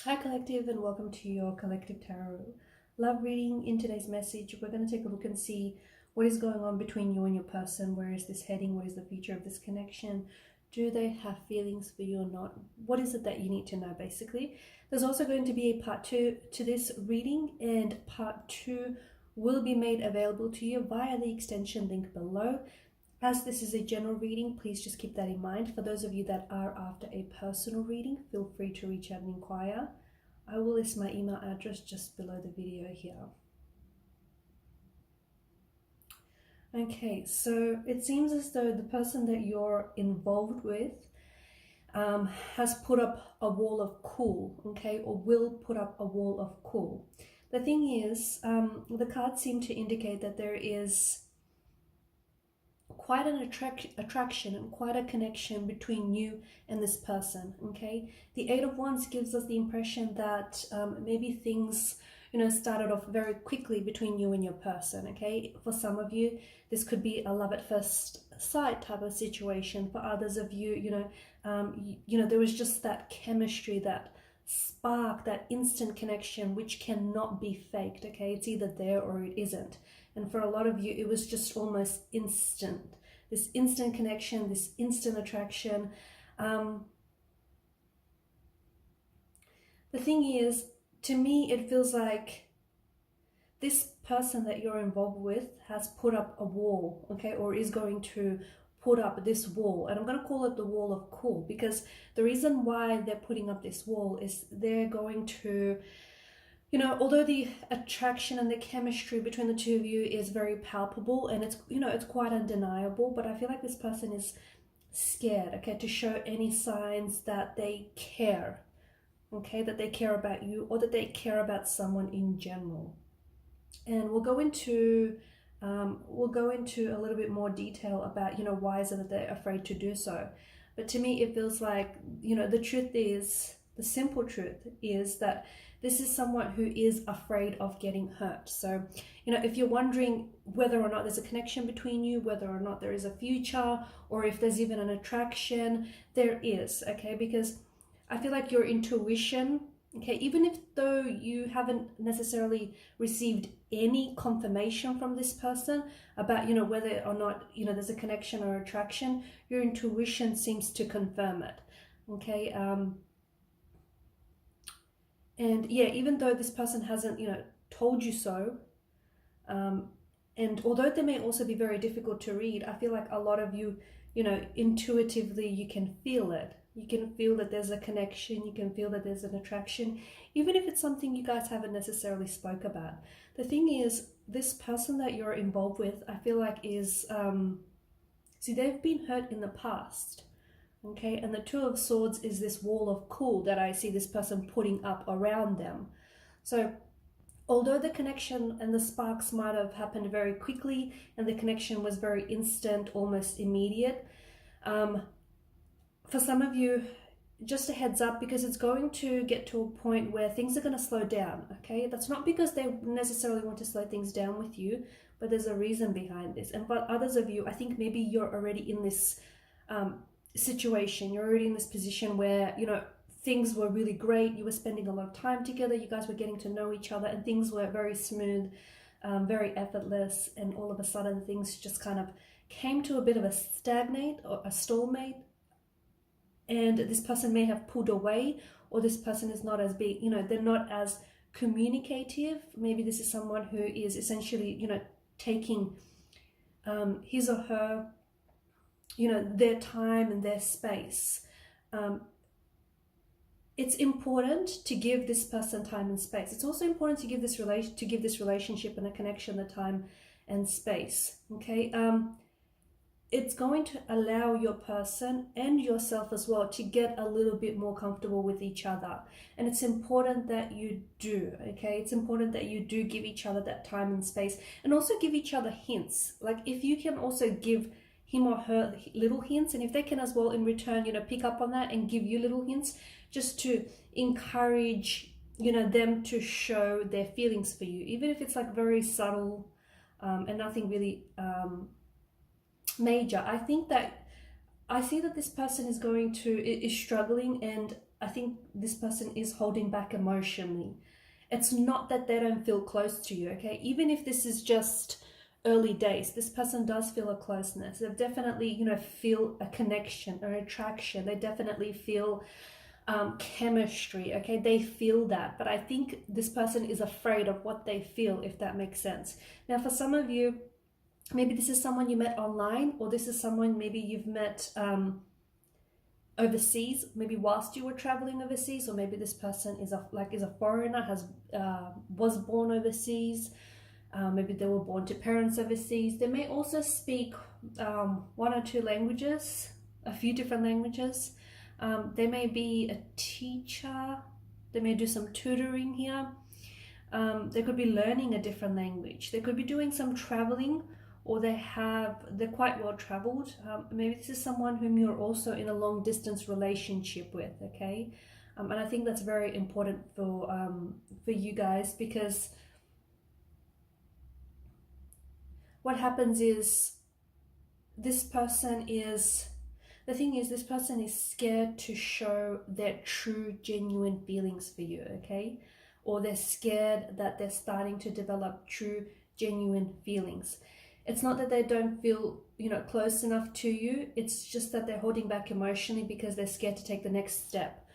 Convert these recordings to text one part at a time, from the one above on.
Hi Collective, and welcome to your Collective Tarot love reading. In today's message, we're going to take a look and see what is going on between you and your person. Where is this heading? What is the future of this connection? Do they have feelings for you or not? What is it that you need to know, basically? There's also going to be a part 2 to this reading, and part 2 will be made available to you via the extension link below. As this is a general reading, please just keep that in mind. For those of you that are after a personal reading, feel free to reach out and inquire. I will list my email address just below the video here. Okay, so it seems as though the person that you're involved with has put up a wall of cool, okay, or will put up a wall of cool. The thing is, the cards seem to indicate that there is quite an attraction and quite a connection between you and this person. Okay, the Eight of Wands gives us the impression that maybe things started off very quickly between you and your person. Okay, for some of you this could be a love at first sight type of situation. For others of you, there was just that chemistry, that spark, that instant connection which cannot be faked. Okay, it's either there or it isn't. And for a lot of you, it was just almost instant. This instant connection, this instant attraction. The thing is, to me, it feels like this person that you're involved with has put up a wall, okay, or is going to put up this wall. And I'm going to call it the wall of cool, because the reason why they're putting up this wall is they're going to, although the attraction and the chemistry between the two of you is very palpable and it's quite undeniable, but I feel like this person is scared, okay, to show any signs that they care, okay, that they care about you or that they care about someone in general. And we'll go into a little bit more detail about, why is it that they're afraid to do so. But to me, it feels like, the simple truth is that this is someone who is afraid of getting hurt. So, if you're wondering whether or not there's a connection between you, whether or not there is a future, or if there's even an attraction, there is, okay? Because I feel like your intuition, okay, even if though you haven't necessarily received any confirmation from this person about, whether or not, there's a connection or attraction, your intuition seems to confirm it, okay? And yeah, even though this person hasn't, told you so, and although they may also be very difficult to read, I feel like a lot of you, intuitively you can feel it. You can feel that there's a connection. You can feel that there's an attraction, even if it's something you guys haven't necessarily spoke about. The thing is, this person that you're involved with, I feel like is, see, they've been hurt in the past. Okay, and the Two of Swords is this wall of cool that I see this person putting up around them. So although the connection and the sparks might have happened very quickly and the connection was very instant, almost immediate, for some of you, just a heads up, because it's going to get to a point where things are going to slow down, okay? That's not because they necessarily want to slow things down with you, but there's a reason behind this. And for others of you, I think maybe you're already in this situation, you're already in this position where things were really great, you were spending a lot of time together, you guys were getting to know each other, and things were very smooth, very effortless, and all of a sudden things just kind of came to a bit of a stagnate or a stalemate, and this person may have pulled away, or this person is not as big, they're not as communicative. Maybe this is someone who is essentially taking his or her their time and their space. It's important to give this person time and space. It's also important to give this relationship and a connection the time and space, okay? It's going to allow your person and yourself as well to get a little bit more comfortable with each other. And it's important that you do, okay? It's important that you do give each other that time and space, and also give each other hints. Like, if you can also give him or her little hints, and if they can as well in return, pick up on that and give you little hints, just to encourage, them to show their feelings for you, even if it's like very subtle and nothing really major. I see that this person is struggling, and I think this person is holding back emotionally. It's not that they don't feel close to you, okay? Even if this is just early days, this person does feel a closeness. They definitely, you know, feel a connection or attraction. They definitely feel chemistry, okay? They feel that, but I think this person is afraid of what they feel, if that makes sense. Now, for some of you, maybe this is someone you met online, or this is someone maybe you've met overseas, maybe whilst you were traveling overseas, or maybe this person is a foreigner, has was born overseas. Maybe they were born to parents overseas. They may also speak one or two languages, a few different languages. They may be a teacher. They may do some tutoring here. They could be learning a different language. They could be doing some traveling, or they're quite well traveled. Maybe this is someone whom you're also in a long distance relationship with, okay? And I think that's very important for you guys, because what happens is this person is scared to show their true, genuine feelings for you, okay? Or they're scared that they're starting to develop true, genuine feelings. It's not that they don't feel, you know, close enough to you. It's just that they're holding back emotionally because they're scared to take the next step.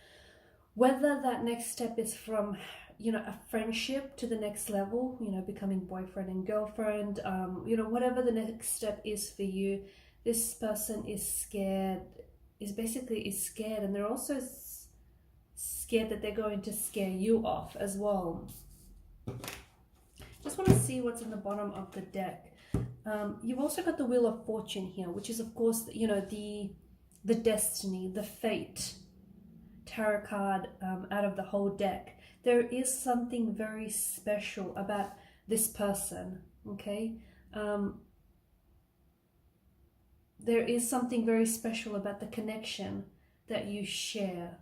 Whether that next step is from, you know, a friendship to the next level, you know, becoming boyfriend and girlfriend, you know, whatever the next step is for you, this person is scared, is scared, and they're also scared that they're going to scare you off as well. Just want to see what's in the bottom of the deck. You've also got the Wheel of Fortune here, which is, of course, you know, the destiny, the fate tarot card out of the whole deck. There is something very special about this person, okay? There is something very special about the connection that you share.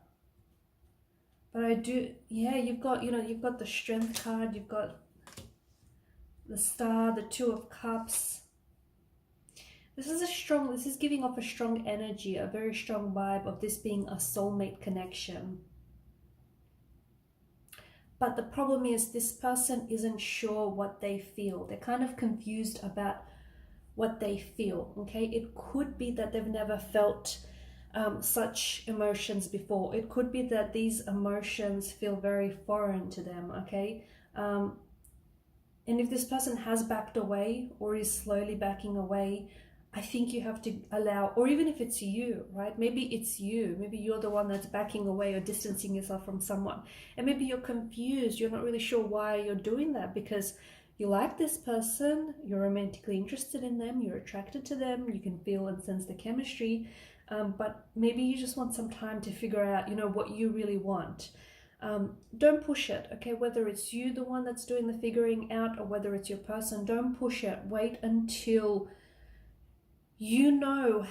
But I do, yeah, you've got, you know, you've got the Strength card, you've got the Star, the Two of Cups. This is giving off a strong energy, a very strong vibe of this being a soulmate connection. But the problem is this person isn't sure what they feel. They're kind of confused about what they feel, okay? It could be that they've never felt such emotions before. It could be that these emotions feel very foreign to them, okay? And if this person has backed away or is slowly backing away, I think you have to allow, or even if it's you, right? Maybe it's you. Maybe you're the one that's backing away or distancing yourself from someone. And maybe you're confused. You're not really sure why you're doing that, because you like this person, you're romantically interested in them, you're attracted to them, you can feel and sense the chemistry, but maybe you just want some time to figure out, you know, what you really want. Don't push it, okay? Whether it's you, the one that's doing the figuring out, or whether it's your person, don't push it. Wait until you know,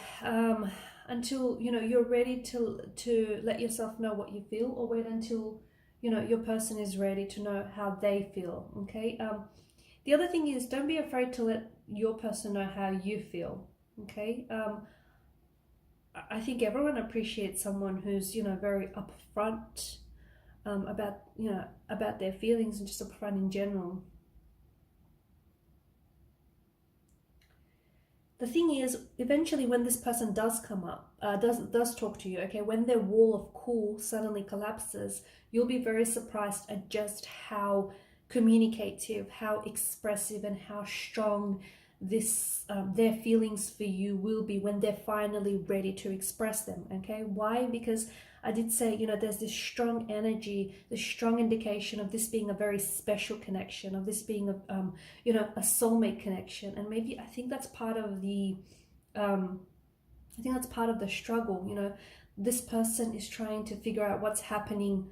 until, you know, you're ready to let yourself know what you feel, or wait until, you know, your person is ready to know how they feel, okay? The other thing is, don't be afraid to let your person know how you feel, okay? I think everyone appreciates someone who's, you know, very upfront about, you know, about their feelings, and just upfront in general. The thing is, eventually when this person does come up, does talk to you, okay, when their wall of cool suddenly collapses, you'll be very surprised at just how communicative, how expressive, and how strong this their feelings for you will be when they're finally ready to express them, okay? Why? Because I did say, you know, there's this strong energy, this strong indication of this being a very special connection, of this being a you know, a soulmate connection. And maybe I think that's part of the struggle. You know, this person is trying to figure out what's happening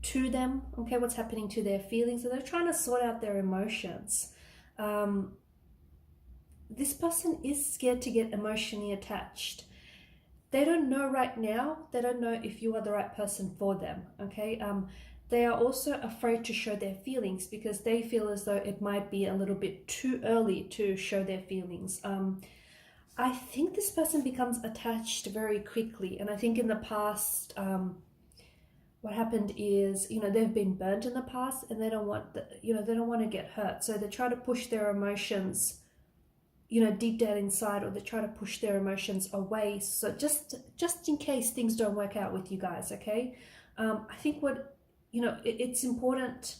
to them, okay, what's happening to their feelings. So they're trying to sort out their emotions. This person is scared to get emotionally attached. They don't know right now, they don't know if you are the right person for them, okay? They are also afraid to show their feelings because they feel as though it might be a little bit too early to show their feelings. I think this person becomes attached very quickly, and I think in the past, what happened is, you know, they've been burnt in the past and they don't want the, you know, they don't want to get hurt, so they try to push their emotions, you know, deep down inside, or they try to push their emotions away, so just in case things don't work out with you guys. Okay, I think what, you know, it's important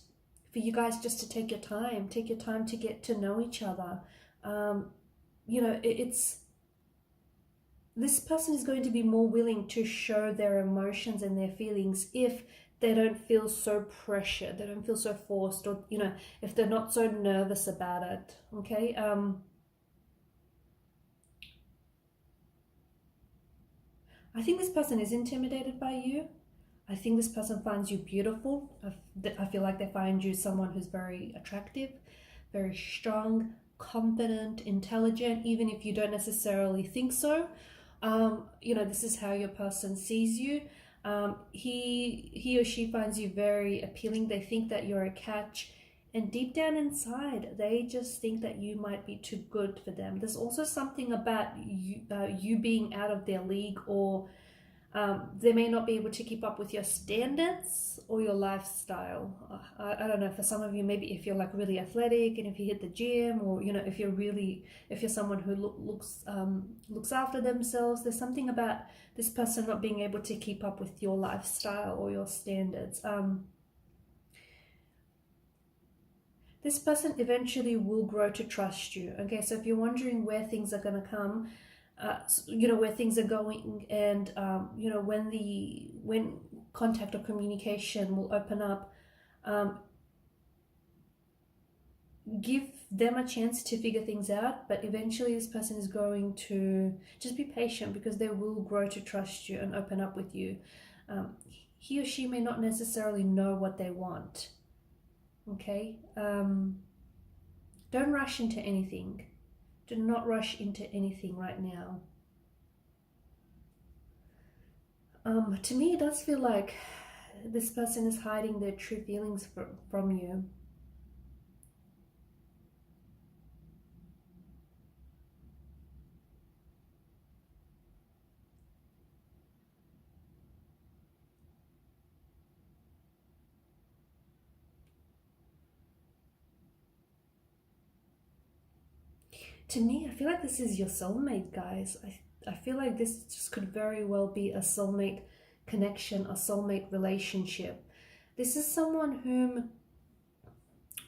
for you guys just to take your time to get to know each other. You know, it's this person is going to be more willing to show their emotions and their feelings if they don't feel so pressured, they don't feel so forced, or, you know, if they're not so nervous about it. Okay, I think this person is intimidated by you. I think this person finds you beautiful. I feel like they find you someone who's very attractive, very strong, confident, intelligent, even if you don't necessarily think so. You know, this is how your person sees you. He or she finds you very appealing. They think that you're a catch, and deep down inside, they just think that you might be too good for them. There's also something about you being out of their league, or they may not be able to keep up with your standards or your lifestyle. I don't know, for some of you, maybe if you're like really athletic and if you hit the gym, or, you know, if you're someone who looks after themselves, there's something about this person not being able to keep up with your lifestyle or your standards. This person eventually will grow to trust you. Okay, so if you're wondering where things are going to come, you know, where things are going, and you know, when contact or communication will open up, give them a chance to figure things out. But eventually this person is going to just be patient, because they will grow to trust you and open up with you. He or she may not necessarily know what they want. Okay, don't rush into anything. Do not rush into anything right now. To me, it does feel like this person is hiding their true feelings from you. To me, I feel like this is your soulmate, guys. I feel like this just could very well be a soulmate connection, a soulmate relationship. This is someone whom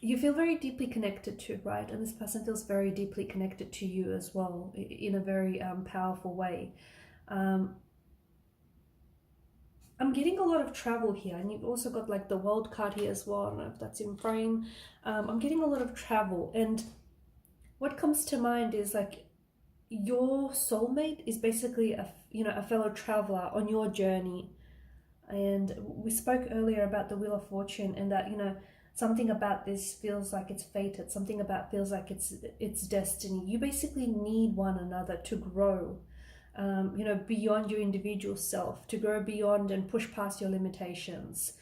you feel very deeply connected to, right? And this person feels very deeply connected to you as well, in a very powerful way. I'm getting a lot of travel here, and you've also got like the World card here as well. I don't know if that's in frame. I'm getting a lot of travel, and what comes to mind is like your soulmate is basically a fellow traveler on your journey. And we spoke earlier about the Wheel of Fortune, and that, you know, something about this feels like it's fated, something about feels like it's destiny. You basically need one another to grow, you know, beyond your individual self, to grow beyond and push past your limitations.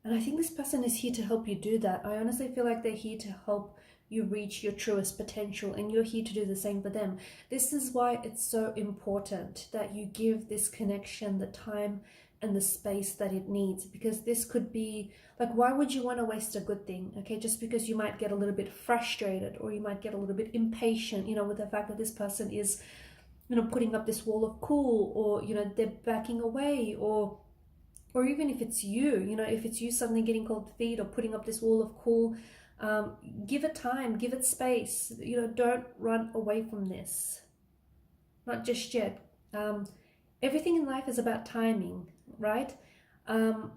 And I think this person is here to help you do that. I honestly feel like they're here to help you reach your truest potential, and you're here to do the same for them. This is why it's so important that you give this connection the time and the space that it needs, because this could be like, why would you want to waste a good thing? Okay, just because you might get a little bit frustrated, or you might get a little bit impatient, you know, with the fact that this person is, you know, putting up this wall of cool, or, you know, they're backing away, or even if it's you, you know, if it's you suddenly getting cold feet or putting up this wall of cool, give it time, give it space. You know, don't run away from this. Not just yet. Everything in life is about timing, right? And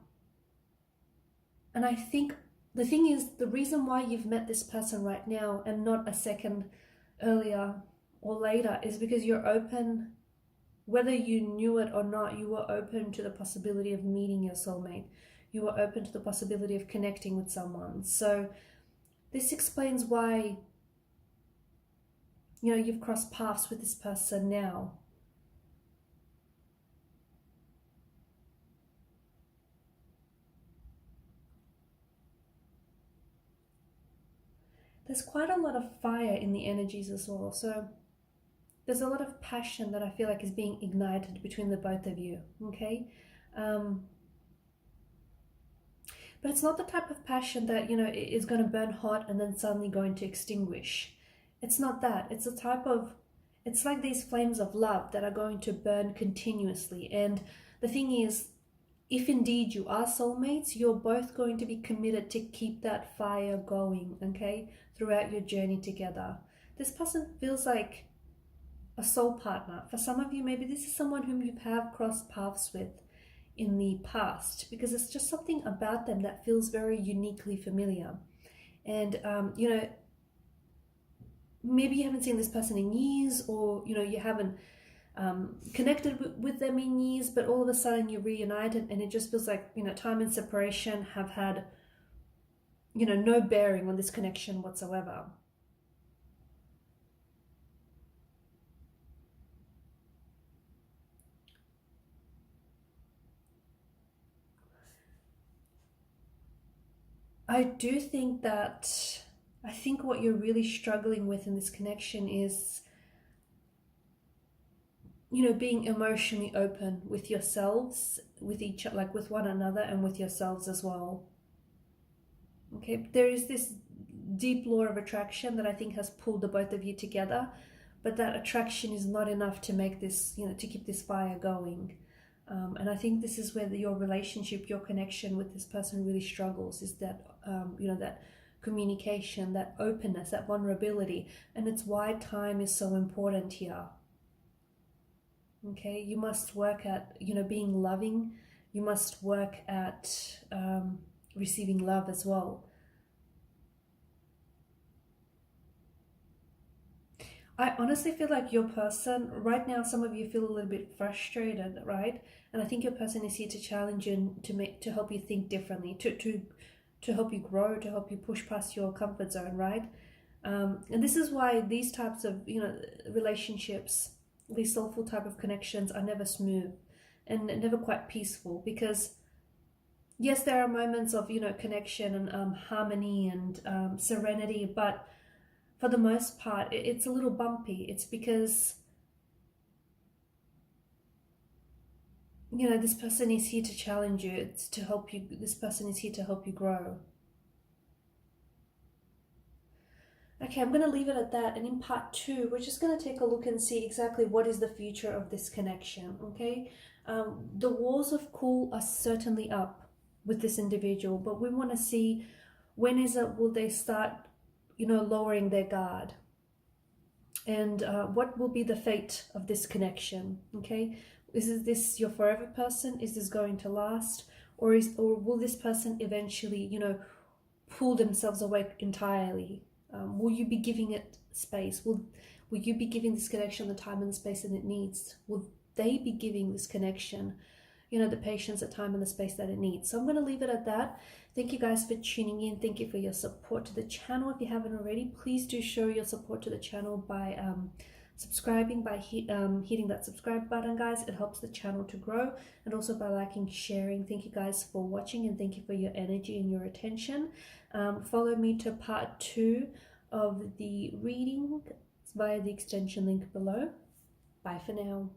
I think the thing is, the reason why you've met this person right now and not a second earlier or later is because you're open. Whether you knew it or not, you were open to the possibility of meeting your soulmate. You were open to the possibility of connecting with someone. So this explains why, you know, you've crossed paths with this person now. There's quite a lot of fire in the energies as well. So there's a lot of passion that I feel like is being ignited between the both of you, okay? But it's not the type of passion that, you know, is going to burn hot and then suddenly going to extinguish. It's not that. It's a type of, it's like these flames of love that are going to burn continuously. And the thing is, if indeed you are soulmates, you're both going to be committed to keep that fire going, okay, throughout your journey together. This person feels like a soul partner. For some of you, maybe this is someone whom you have crossed paths with in the past, because it's just something about them that feels very uniquely familiar. And you know, maybe you haven't seen this person in years, or you know, you haven't connected with them in years, but all of a sudden you're reunited, and it just feels like, you know, time and separation have had, you know, no bearing on this connection whatsoever. I do think that, I think what you're really struggling with in this connection is, you know, being emotionally open with yourselves, with each, like with one another, and with yourselves as well. Okay, there is this deep law of attraction that I think has pulled the both of you together, but that attraction is not enough to make this, you know, to keep this fire going. And I think this is where your relationship, your connection with this person really struggles, is that, you know, that communication, that openness, that vulnerability. And it's why time is so important here. Okay, you must work at, you know, being loving. You must work at receiving love as well. I honestly feel like your person right now, some of you feel a little bit frustrated, right? And I think your person is here to challenge you and to help you think differently, to help you grow, to help you push past your comfort zone, right? And this is why these types of, you know, relationships, these soulful type of connections are never smooth and never quite peaceful, because yes, there are moments of, you know, connection and harmony and serenity, but for the most part, it's a little bumpy. It's because, you know, this person is here to challenge you. It's to help you. This person is here to help you grow. Okay, I'm going to leave it at that. And in part 2, we're just going to take a look and see exactly what is the future of this connection, okay? The walls of cool are certainly up with this individual, but we want to see, when is it, will they start, you know, lowering their guard? And what will be the fate of this connection, okay? Is this your forever person? Is this going to last? Or will this person eventually, you know, pull themselves away entirely? Will you be giving it space? Will you be giving this connection the time and space that it needs? Will they be giving this connection, you know, the patience, the time and the space that it needs? So I'm going to leave it at that. Thank you guys for tuning in. Thank you for your support to the channel. If you haven't already, please do show your support to the channel by subscribing, by hitting that subscribe button, guys. It helps the channel to grow, and also by liking, sharing. Thank you guys for watching, and thank you for your energy and your attention. Follow me to part 2 of the reading via the extension link below. Bye for now.